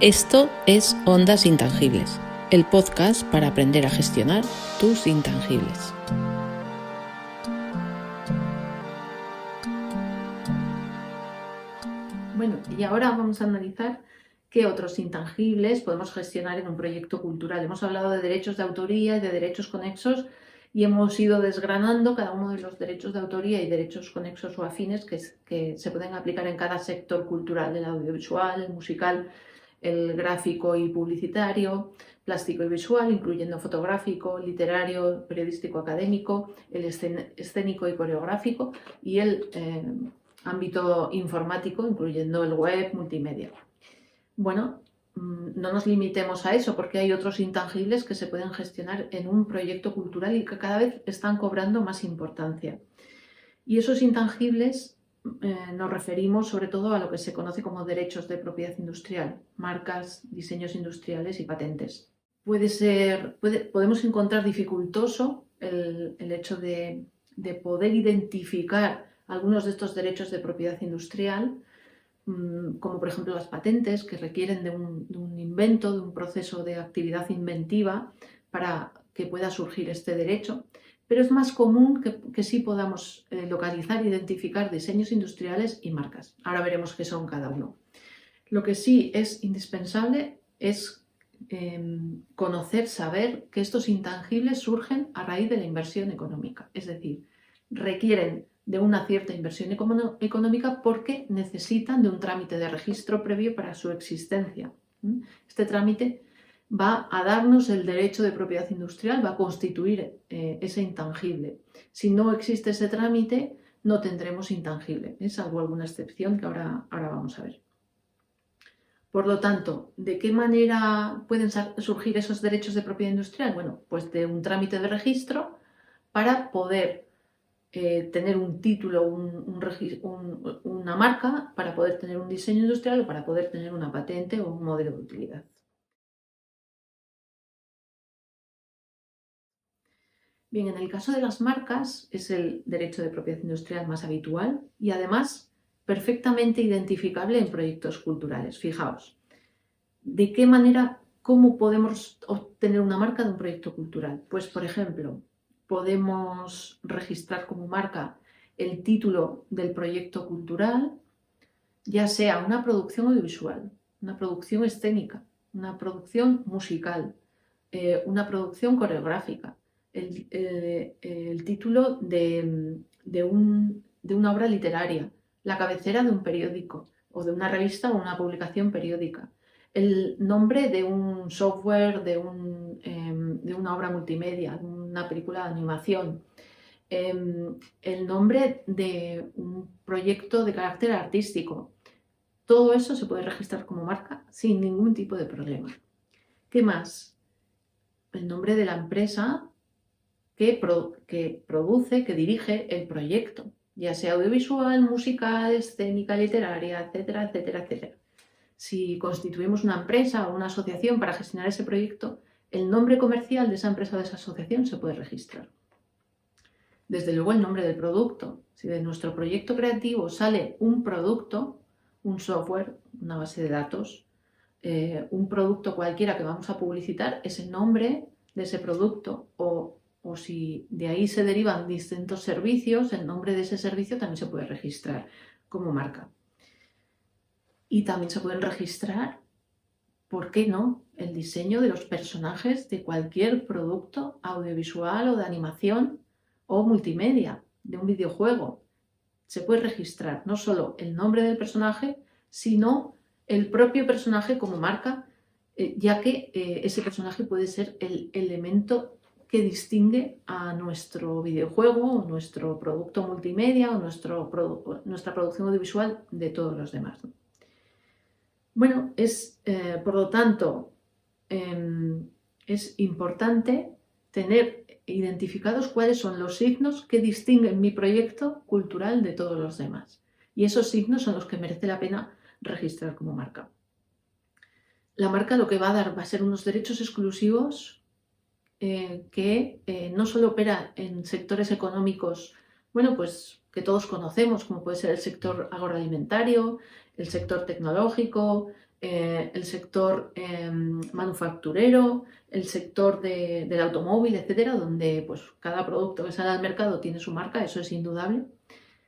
Esto es Ondas Intangibles, el podcast para aprender a gestionar tus intangibles. Bueno, y ahora vamos a analizar qué otros intangibles podemos gestionar en un proyecto cultural. Hemos hablado de derechos de autoría y de derechos conexos y hemos ido desgranando cada uno de los derechos de autoría y derechos conexos o afines que se pueden aplicar en cada sector cultural, el audiovisual, el musical, el gráfico y publicitario, plástico y visual, incluyendo fotográfico, literario, periodístico, académico, el escénico y coreográfico y el ámbito informático, incluyendo el web, multimedia. Bueno, no nos limitemos a eso porque hay otros intangibles que se pueden gestionar en un proyecto cultural y que cada vez están cobrando más importancia. Y esos intangibles nos referimos sobre todo a lo que se conoce como derechos de propiedad industrial, marcas, diseños industriales y patentes. Podemos encontrar dificultoso el hecho de poder identificar algunos de estos derechos de propiedad industrial, como por ejemplo las patentes, que requieren de un invento, de un proceso de actividad inventiva para que pueda surgir este derecho. Pero es más común que sí podamos localizar e identificar diseños industriales y marcas. Ahora veremos qué son cada uno. Lo que sí es indispensable es conocer, saber que estos intangibles surgen a raíz de la inversión económica. Es decir, requieren de una cierta inversión económica porque necesitan de un trámite de registro previo para su existencia. Este trámite va a darnos el derecho de propiedad industrial, va a constituir ese intangible. Si no existe ese trámite, no tendremos intangible, salvo alguna excepción que ahora vamos a ver. Por lo tanto, ¿de qué manera pueden surgir esos derechos de propiedad industrial? Bueno, pues de un trámite de registro para poder tener un título, una marca, para poder tener un diseño industrial o para poder tener una patente o un modelo de utilidad. Bien, en el caso de las marcas es el derecho de propiedad industrial más habitual y además perfectamente identificable en proyectos culturales. Fijaos, ¿de qué manera, cómo podemos obtener una marca de un proyecto cultural? Pues, por ejemplo, podemos registrar como marca el título del proyecto cultural, ya sea una producción audiovisual, una producción escénica, una producción musical, una producción coreográfica, el título de una obra literaria, la cabecera de un periódico o de una revista o una publicación periódica, el nombre de un software, de una obra multimedia, de una película de animación, el nombre de un proyecto de carácter artístico. Todo eso se puede registrar como marca sin ningún tipo de problema. ¿Qué más? El nombre de la empresa que produce, que dirige el proyecto, ya sea audiovisual, musical, escénica, literaria, etcétera, etcétera, etcétera. Si constituimos una empresa o una asociación para gestionar ese proyecto, el nombre comercial de esa empresa o de esa asociación se puede registrar. Desde luego el nombre del producto. Si de nuestro proyecto creativo sale un producto, un software, una base de datos, un producto cualquiera que vamos a publicitar, ese nombre de ese producto o si de ahí se derivan distintos servicios, el nombre de ese servicio también se puede registrar como marca. Y también se pueden registrar, ¿por qué no?, el diseño de los personajes de cualquier producto audiovisual o de animación o multimedia, de un videojuego. Se puede registrar no solo el nombre del personaje, sino el propio personaje como marca, ya que ese personaje puede ser el elemento que distingue a nuestro videojuego o nuestro producto multimedia o nuestra producción audiovisual de todos los demás, ¿no? Bueno, por lo tanto, es importante tener identificados cuáles son los signos que distinguen mi proyecto cultural de todos los demás. Y esos signos son los que merece la pena registrar como marca. La marca lo que va a dar va a ser unos derechos exclusivos que no solo opera en sectores económicos, bueno, pues que todos conocemos, como puede ser el sector agroalimentario, el sector tecnológico, el sector manufacturero, el sector del automóvil, etcétera, donde pues, cada producto que sale al mercado tiene su marca, eso es indudable,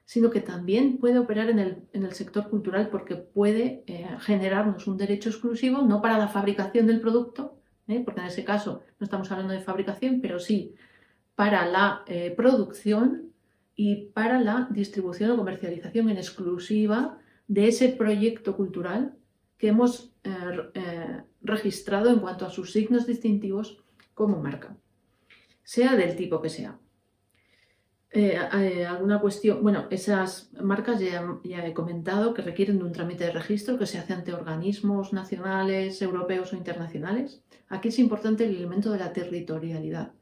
sino que también puede operar en el sector cultural porque puede generarnos un derecho exclusivo, no para la fabricación del producto, porque en ese caso no estamos hablando de fabricación, pero sí para la producción y para la distribución o comercialización en exclusiva de ese proyecto cultural que hemos registrado en cuanto a sus signos distintivos como marca, sea del tipo que sea. Alguna cuestión, bueno, esas marcas ya he comentado que requieren de un trámite de registro que se hace ante organismos nacionales, europeos o internacionales. Aquí es importante el elemento de la territorialidad.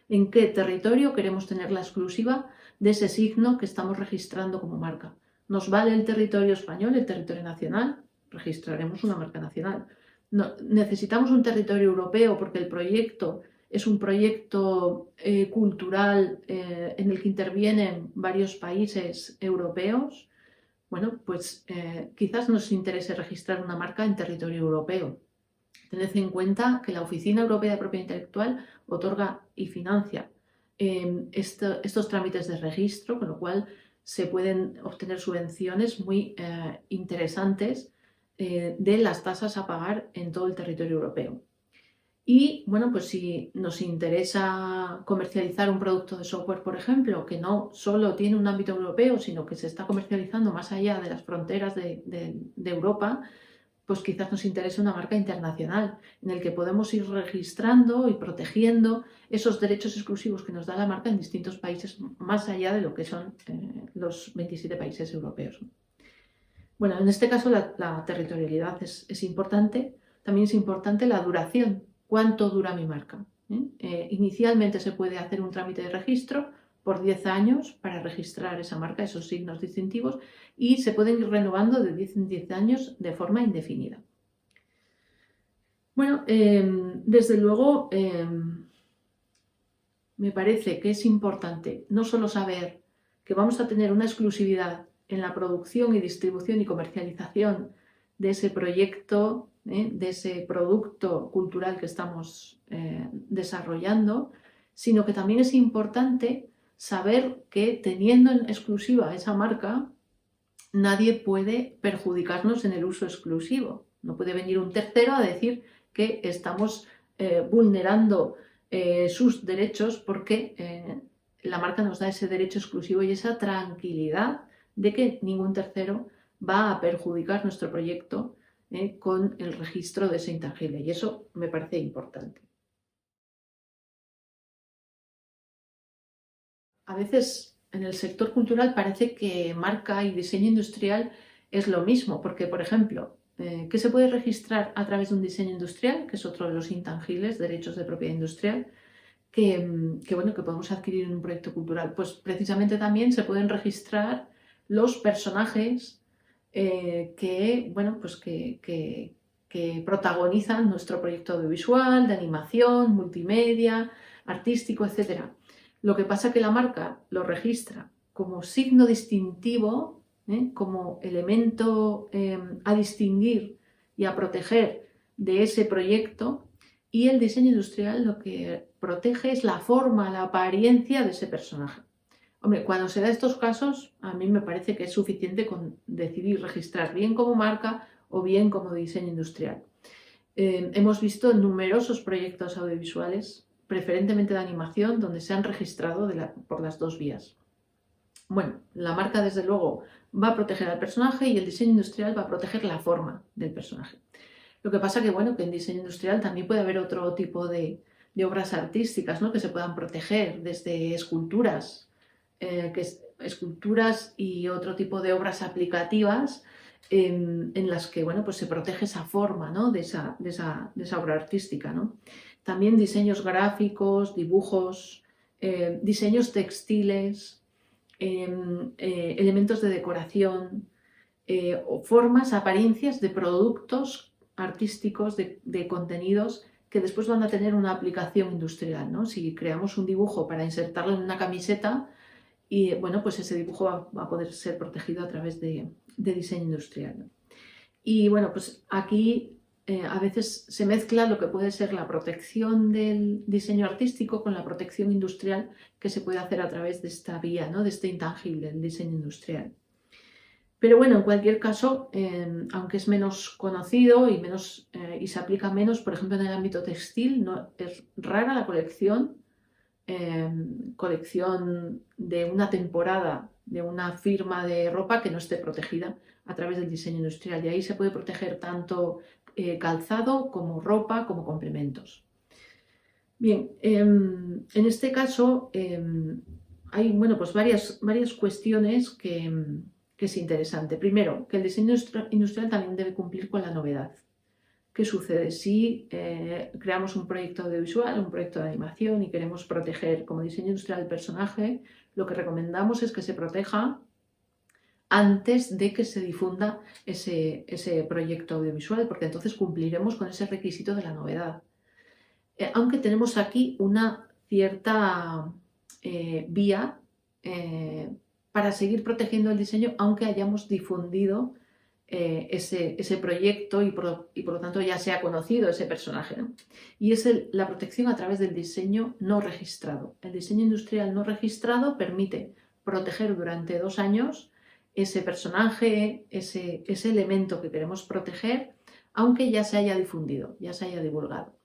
¿En qué territorio queremos tener la exclusiva de ese signo que estamos registrando como marca? ¿Nos vale el territorio español, el territorio nacional? Registraremos una marca nacional. No, necesitamos un territorio europeo porque el proyecto es un proyecto cultural en el que intervienen varios países europeos. Bueno, pues quizás nos interese registrar una marca en territorio europeo. Tened en cuenta que la Oficina Europea de Propiedad Intelectual otorga y financia estos trámites de registro, con lo cual se pueden obtener subvenciones muy interesantes de las tasas a pagar en todo el territorio europeo. Y bueno, pues si nos interesa comercializar un producto de software, por ejemplo, que no solo tiene un ámbito europeo, sino que se está comercializando más allá de las fronteras de Europa, pues quizás nos interese una marca internacional en el que podemos ir registrando y protegiendo esos derechos exclusivos que nos da la marca en distintos países, más allá de lo que son los 27 países europeos. Bueno, en este caso la territorialidad es importante. También es importante la duración. ¿Cuánto dura mi marca? Inicialmente se puede hacer un trámite de registro por 10 años para registrar esa marca, esos signos distintivos, y se pueden ir renovando de 10 en 10 años de forma indefinida. Bueno, desde luego me parece que es importante no solo saber que vamos a tener una exclusividad en la producción y distribución y comercialización de ese proyecto, de ese producto cultural que estamos desarrollando, sino que también es importante saber que teniendo en exclusiva esa marca, nadie puede perjudicarnos en el uso exclusivo. No puede venir un tercero a decir que estamos vulnerando sus derechos porque la marca nos da ese derecho exclusivo y esa tranquilidad de que ningún tercero va a perjudicar nuestro proyecto con el registro de ese intangible. Y eso me parece importante. A veces en el sector cultural parece que marca y diseño industrial es lo mismo, porque, por ejemplo, ¿qué se puede registrar a través de un diseño industrial? Que es otro de los intangibles, derechos de propiedad industrial, bueno, que podemos adquirir en un proyecto cultural. Pues precisamente también se pueden registrar los personajes bueno, pues que protagonizan nuestro proyecto audiovisual, de animación, multimedia, artístico, etc. Lo que pasa es que la marca lo registra como signo distintivo, como elemento a distinguir y a proteger de ese proyecto, y el diseño industrial lo que protege es la forma, la apariencia de ese personaje. Hombre, cuando se da estos casos, a mí me parece que es suficiente con decidir registrar bien como marca o bien como diseño industrial. Hemos visto numerosos proyectos audiovisuales, preferentemente de animación, donde se han registrado por las dos vías. Bueno, la marca desde luego va a proteger al personaje y el diseño industrial va a proteger la forma del personaje. Lo que pasa que, bueno, que en diseño industrial también puede haber otro tipo de obras artísticas, ¿no? Que se puedan proteger, desde esculturas, esculturas y otro tipo de obras aplicativas en las que, bueno, pues se protege esa forma, ¿no? de esa obra artística, ¿no? También diseños gráficos, dibujos, diseños textiles, elementos de decoración, o formas, apariencias de productos artísticos, de contenidos que después van a tener una aplicación industrial, ¿no? Si creamos un dibujo para insertarlo en una camiseta, y bueno, pues ese dibujo va a poder ser protegido a través de diseño industrial, ¿no? Y bueno, pues aquí a veces se mezcla lo que puede ser la protección del diseño artístico con la protección industrial que se puede hacer a través de esta vía, ¿no? De este intangible, el diseño industrial. Pero bueno, en cualquier caso, aunque es menos conocido y se aplica menos, por ejemplo, en el ámbito textil, no, es rara la colección de una temporada de una firma de ropa que no esté protegida a través del diseño industrial. Y ahí se puede proteger tanto calzado como ropa como complementos. Bien, en este caso hay bueno, pues varias cuestiones que es interesante. Primero, que el diseño industrial también debe cumplir con la novedad. ¿Qué sucede? Si creamos un proyecto audiovisual, un proyecto de animación y queremos proteger como diseño industrial el personaje, lo que recomendamos es que se proteja antes de que se difunda ese proyecto audiovisual, porque entonces cumpliremos con ese requisito de la novedad. Aunque tenemos aquí una cierta vía para seguir protegiendo el diseño, aunque hayamos difundido ese proyecto y por lo tanto ya se ha conocido ese personaje, ¿no? Y es la protección a través del diseño no registrado. El diseño industrial no registrado permite proteger durante 2 años ese personaje, ese elemento que queremos proteger, aunque ya se haya difundido, ya se haya divulgado.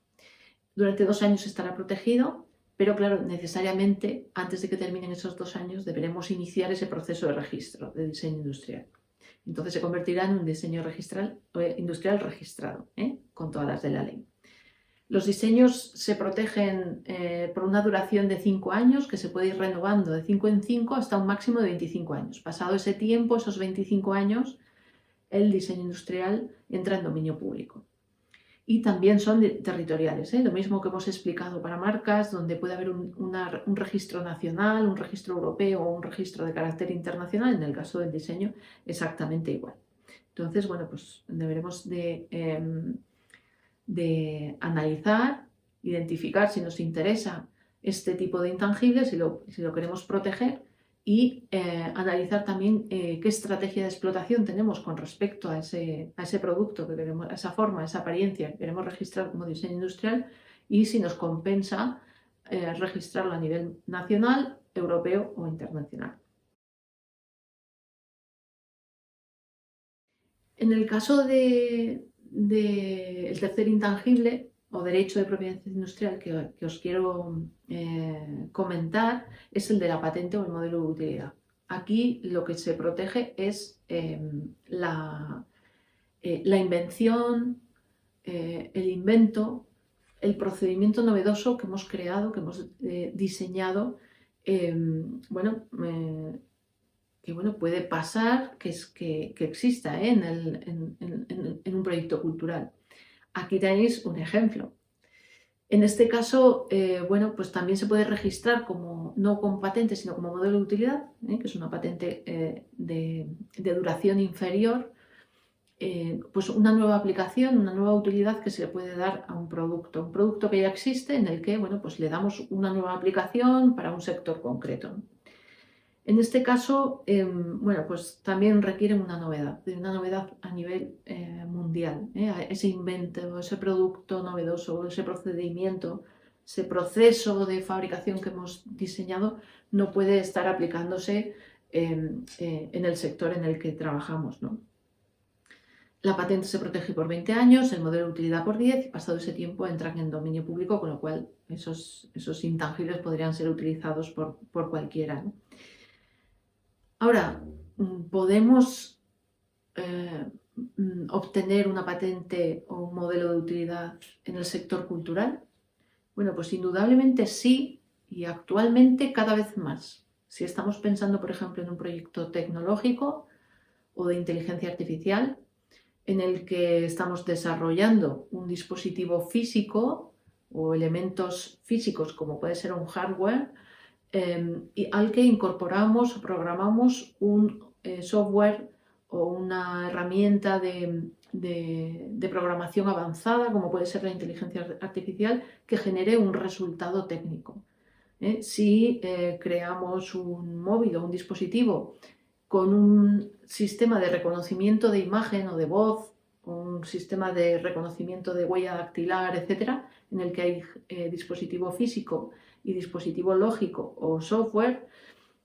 Durante 2 años estará protegido, pero claro, necesariamente antes de que terminen esos 2 años deberemos iniciar ese proceso de registro de diseño industrial. Entonces se convertirá en un diseño industrial registrado, con todas las de la ley. Los diseños se protegen por una duración de 5 años, que se puede ir renovando de 5 en 5 hasta un máximo de 25 años. Pasado ese tiempo, esos 25 años, el diseño industrial entra en dominio público. Y también son territoriales, lo mismo que hemos explicado para marcas, donde puede haber un registro nacional, un registro europeo o un registro de carácter internacional. En el caso del diseño, exactamente igual. Entonces, bueno, pues deberemos de analizar, identificar si nos interesa este tipo de intangibles, si lo queremos proteger, y analizar también qué estrategia de explotación tenemos con respecto a ese producto que queremos, a esa forma, a esa apariencia que queremos registrar como diseño industrial, y si nos compensa registrarlo a nivel nacional, europeo o internacional. En el caso del tercer intangible o derecho de propiedad industrial que os quiero comentar es el de la patente o el modelo de utilidad. Aquí lo que se protege es la invención, el invento, el procedimiento novedoso que hemos creado, que hemos diseñado, bueno, que bueno, puede pasar que exista en un proyecto cultural. Aquí tenéis un ejemplo. En este caso, bueno, pues también se puede registrar como, no como patente, sino como modelo de utilidad, que es una patente de duración inferior, pues una nueva aplicación, una nueva utilidad que se le puede dar a un producto que ya existe, en el que, bueno, pues le damos una nueva aplicación para un sector concreto, ¿no? En este caso, bueno, pues también requieren una novedad a nivel mundial. Ese invento, ese producto novedoso, ese procedimiento, ese proceso de fabricación que hemos diseñado no puede estar aplicándose en el sector en el que trabajamos, ¿no? La patente se protege por 20 años, el modelo de utilidad por 10 y pasado ese tiempo entran en dominio público, con lo cual esos intangibles podrían ser utilizados por cualquiera, ¿no? Ahora, ¿podemos obtener una patente o un modelo de utilidad en el sector cultural? Bueno, pues indudablemente sí, y actualmente cada vez más. Si estamos pensando, por ejemplo, en un proyecto tecnológico o de inteligencia artificial, en el que estamos desarrollando un dispositivo físico o elementos físicos, como puede ser un hardware, al que incorporamos o programamos un software o una herramienta de programación avanzada, como puede ser la inteligencia artificial, que genere un resultado técnico. Si creamos un móvil o un dispositivo con un sistema de reconocimiento de imagen o de voz, un sistema de reconocimiento de huella dactilar, etcétera, en el que hay dispositivo físico y dispositivo lógico o software,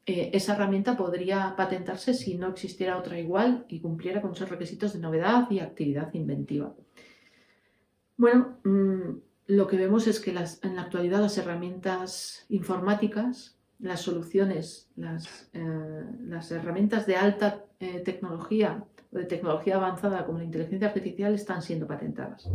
esa herramienta podría patentarse si no existiera otra igual y cumpliera con esos requisitos de novedad y actividad inventiva. Bueno, lo que vemos es que en la actualidad las herramientas informáticas, las soluciones, las herramientas de alta tecnología o de tecnología avanzada como la inteligencia artificial están siendo patentadas.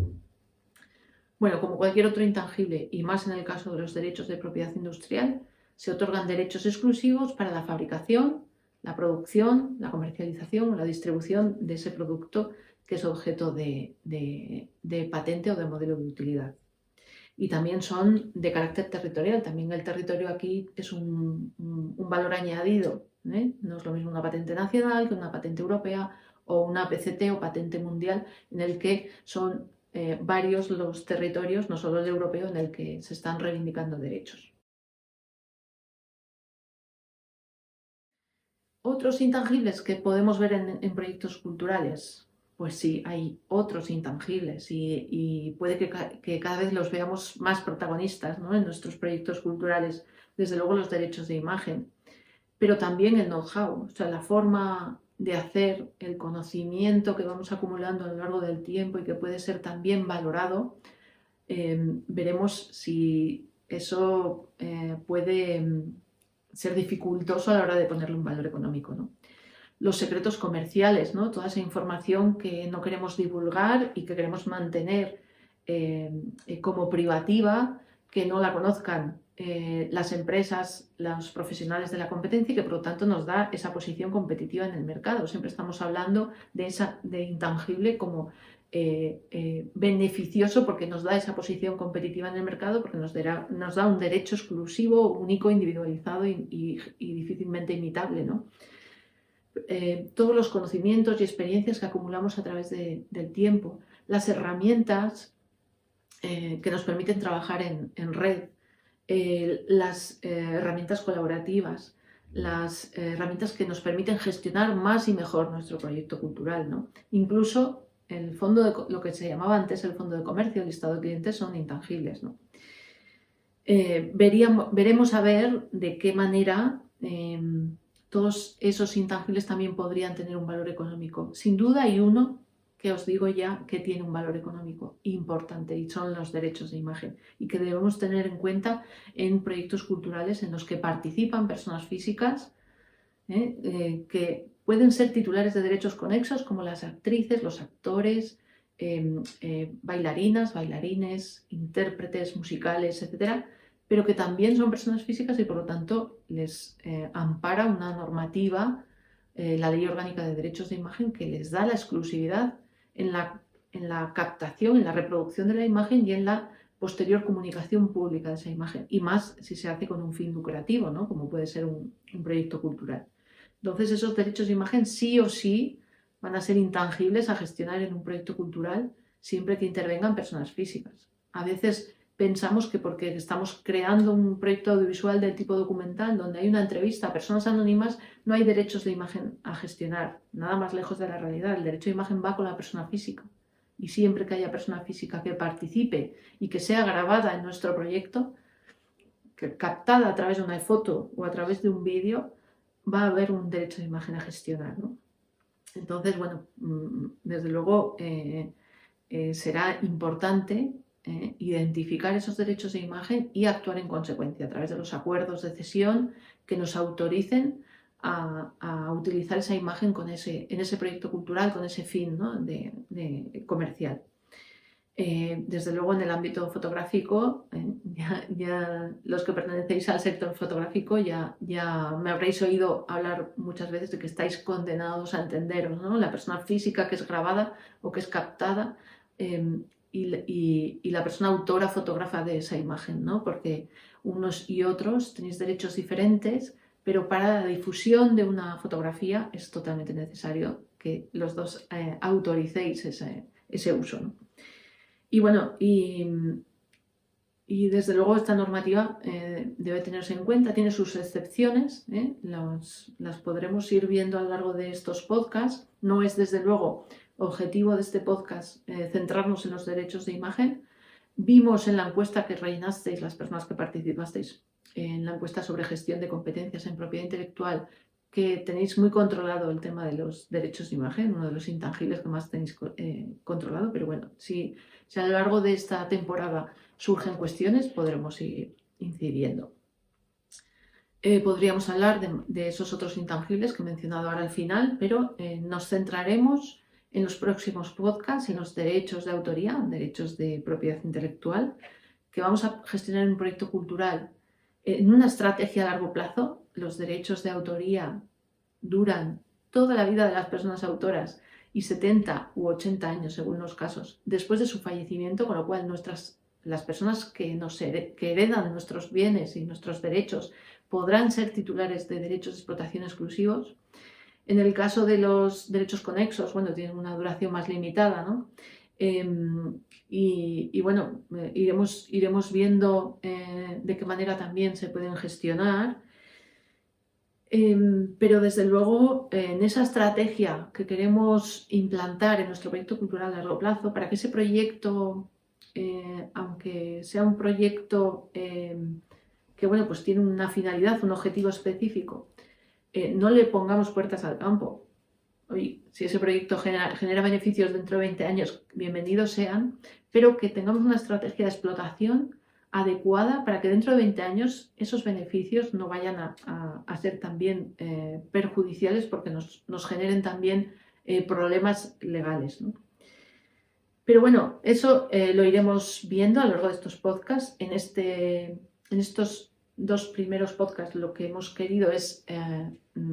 Bueno, como cualquier otro intangible, y más en el caso de los derechos de propiedad industrial, se otorgan derechos exclusivos para la fabricación, la producción, la comercialización o la distribución de ese producto que es objeto de patente o de modelo de utilidad. Y también son de carácter territorial. También el territorio aquí es un valor añadido. No es lo mismo una patente nacional que una patente europea o una PCT o patente mundial, en el que son varios los territorios, no solo el europeo, en el que se están reivindicando derechos. Otros intangibles que podemos ver en proyectos culturales, pues sí, hay otros intangibles y puede que cada vez los veamos más protagonistas, ¿no?, en nuestros proyectos culturales. Desde luego los derechos de imagen, pero también el know-how, o sea, la forma de hacer, el conocimiento que vamos acumulando a lo largo del tiempo y que puede ser también valorado. Veremos si eso puede ser dificultoso a la hora de ponerle un valor económico, ¿no? Los secretos comerciales, ¿no?, toda esa información que no queremos divulgar y que queremos mantener como privativa, que no la conozcan las empresas, los profesionales de la competencia, y que por lo tanto nos da esa posición competitiva en el mercado. Siempre estamos hablando de intangible como beneficioso, porque nos da esa posición competitiva en el mercado, porque nos da un derecho exclusivo, único, individualizado y difícilmente imitable, ¿no? Todos los conocimientos y experiencias que acumulamos a través del tiempo, las herramientas que nos permiten trabajar en red, las herramientas colaborativas, las herramientas que nos permiten gestionar más y mejor nuestro proyecto cultural, ¿no? Incluso el fondo lo que se llamaba antes el fondo de comercio, el listado de clientes, son intangibles, ¿no? Veremos a ver de qué manera todos esos intangibles también podrían tener un valor económico. Sin duda hay uno que os digo ya que tiene un valor económico importante, y son los derechos de imagen, y que debemos tener en cuenta en proyectos culturales en los que participan personas físicas que pueden ser titulares de derechos conexos, como las actrices, los actores, bailarinas, bailarines, intérpretes musicales, etcétera, pero que también son personas físicas y por lo tanto les ampara una normativa, la Ley Orgánica de Derechos de Imagen, que les da la exclusividad en la captación, en la reproducción de la imagen y en la posterior comunicación pública de esa imagen, y más si se hace con un fin lucrativo, ¿no?, como puede ser un proyecto cultural. Entonces esos derechos de imagen sí o sí van a ser intangibles a gestionar en un proyecto cultural siempre que intervengan personas físicas. A veces pensamos que porque estamos creando un proyecto audiovisual del tipo documental, donde hay una entrevista a personas anónimas, no hay derechos de imagen a gestionar. Nada más lejos de la realidad. El derecho de imagen va con la persona física. Y siempre que haya persona física que participe y que sea grabada en nuestro proyecto, captada a través de una foto o a través de un vídeo, va a haber un derecho de imagen a gestionar, ¿no? Entonces, bueno, desde luego será importante identificar esos derechos de imagen y actuar en consecuencia a través de los acuerdos de cesión que nos autoricen a utilizar esa imagen en ese proyecto cultural, con ese fin, ¿no?, de comercial. Desde luego en el ámbito fotográfico, ya los que pertenecéis al sector fotográfico ya me habréis oído hablar muchas veces de que estáis condenados a entenderos, ¿no?, la persona física que es grabada o que es captada y la persona autora, fotógrafa de esa imagen, ¿no?, porque unos y otros tenéis derechos diferentes, pero para la difusión de una fotografía es totalmente necesario que los dos autoricéis ese uso, ¿no? Y bueno, Y desde luego esta normativa debe tenerse en cuenta, tiene sus excepciones, las podremos ir viendo a lo largo de estos podcasts. No es desde luego objetivo de este podcast centrarnos en los derechos de imagen. Vimos en la encuesta que rellenasteis, las personas que participasteis en la encuesta sobre gestión de competencias en propiedad intelectual, que tenéis muy controlado el tema de los derechos de imagen, uno de los intangibles que más tenéis controlado, pero bueno, si a lo largo de esta temporada surgen cuestiones, podremos ir incidiendo. Podríamos hablar de esos otros intangibles que he mencionado ahora al final, pero nos centraremos en los próximos podcasts en los derechos de autoría, derechos de propiedad intelectual, que vamos a gestionar en un proyecto cultural en una estrategia a largo plazo. Los derechos de autoría duran toda la vida de las personas autoras y 70 u 80 años, según los casos, después de su fallecimiento, con lo cual las personas que heredan nuestros bienes y nuestros derechos podrán ser titulares de derechos de explotación exclusivos. En el caso de los derechos conexos, bueno, tienen una duración más limitada, ¿no? Y bueno, iremos viendo de qué manera también se pueden gestionar. Pero desde luego, en esa estrategia que queremos implantar en nuestro proyecto cultural a largo plazo, para que ese proyecto, aunque sea un proyecto que bueno, pues tiene una finalidad, un objetivo específico, no le pongamos puertas al campo. Oye, si ese proyecto genera beneficios dentro de 20 años, bienvenidos sean, pero que tengamos una estrategia de explotación adecuada para que dentro de 20 años esos beneficios no vayan a ser también perjudiciales porque nos generen también problemas legales, ¿no? Pero bueno, eso lo iremos viendo a lo largo de estos podcasts. En estos 2 primeros podcasts lo que hemos querido es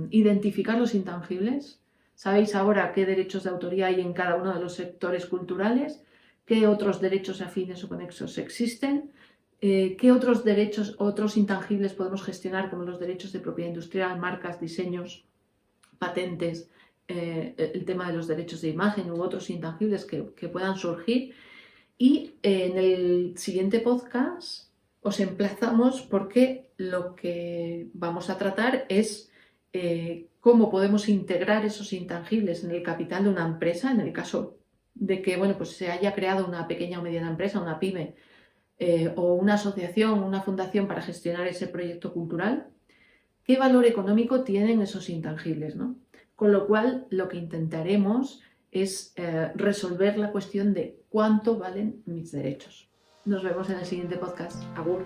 identificar los intangibles. Sabéis ahora qué derechos de autoría hay en cada uno de los sectores culturales, qué otros derechos afines o conexos existen, qué otros derechos, otros intangibles podemos gestionar, como los derechos de propiedad industrial, marcas, diseños, patentes, el tema de los derechos de imagen u otros intangibles que puedan surgir. Y en el siguiente podcast os emplazamos porque lo que vamos a tratar es cómo podemos integrar esos intangibles en el capital de una empresa, en el caso de que bueno, pues se haya creado una pequeña o mediana empresa, una pyme, o una asociación, una fundación para gestionar ese proyecto cultural. ¿Qué valor económico tienen esos intangibles, ¿no? Con lo cual, lo que intentaremos es resolver la cuestión de cuánto valen mis derechos. Nos vemos en el siguiente podcast. Agur.